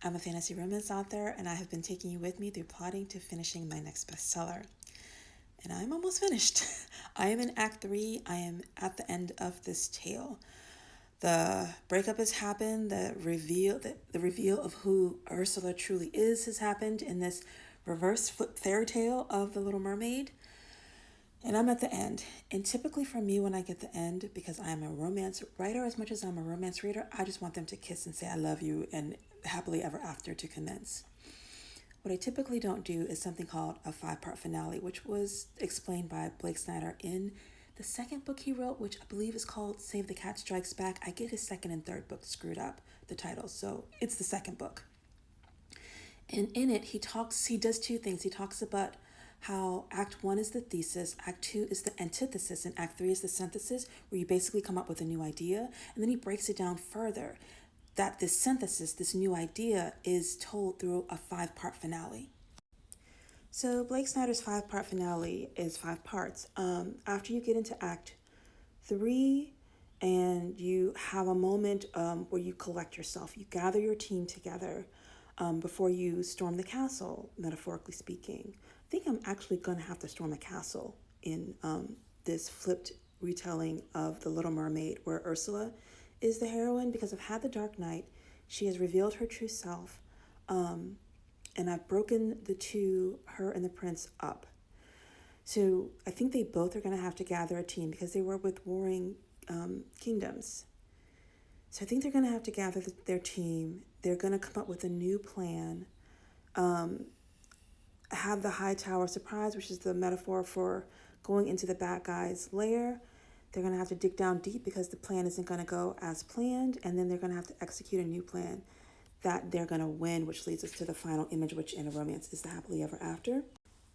I'm a fantasy romance author, and I have been taking you with me through plotting to finishing my next bestseller. And I'm almost finished. I am in Act 3. I am at the end of this tale. The breakup has happened. The reveal of who Ursula truly is has happened in this reverse flip fairy tale of The Little Mermaid. And I'm at the end. And typically for me, when I get the end, because I'm a romance writer as much as I'm a romance reader, I just want them to kiss and say, I love you, and happily ever after to commence. What I typically don't do is something called a 5-part finale, which was explained by Blake Snyder in the second book he wrote, which I believe is called Save the Cat Strikes Back. I get his second and third book screwed up, the titles, so it's the second book. And in it, he does two things. He talks about how Act 1 is the thesis, Act 2 is the antithesis, and Act 3 is the synthesis, where you basically come up with a new idea. And then he breaks it down further that this synthesis, this new idea, is told through a 5-part finale. So Blake Snyder's 5-part finale is 5 parts. After you get into Act 3, and you have a moment where you collect yourself, you gather your team together before you storm the castle, metaphorically speaking. I think I'm actually going to have to storm a castle in this flipped retelling of The Little Mermaid, where Ursula is the heroine, because I've had the Dark Knight. She has revealed her true self, and I've broken the two, her and the prince, up. So I think they both are going to have to gather a team because they were with warring kingdoms. So I think they're going to have to gather their team. They're going to come up with a new plan. Have the High Tower surprise, which is the metaphor for going into the bad guy's lair. They're going to have to dig down deep because the plan isn't going to go as planned. And then they're going to have to execute a new plan that they're going to win, which leads us to the final image, which in a romance is the happily ever after.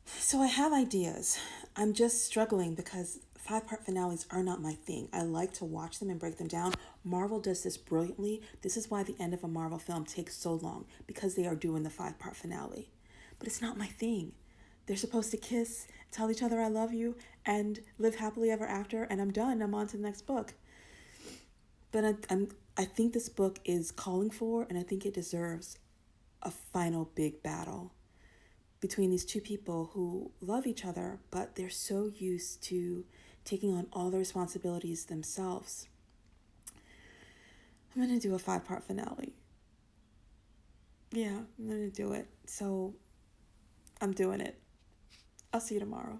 So I have ideas. I'm just struggling because 5-part finales are not my thing. I like to watch them and break them down. Marvel does this brilliantly. This is why the end of a Marvel film takes so long, because they are doing the 5-part finale. But it's not my thing. They're supposed to kiss, tell each other I love you, and live happily ever after, and I'm done. I'm on to the next book. But I think this book is calling for, and I think it deserves, a final big battle between these two people who love each other, but they're so used to taking on all the responsibilities themselves. I'm going to do a 5-part finale. Yeah, I'm going to do it. So I'm doing it. I'll see you tomorrow.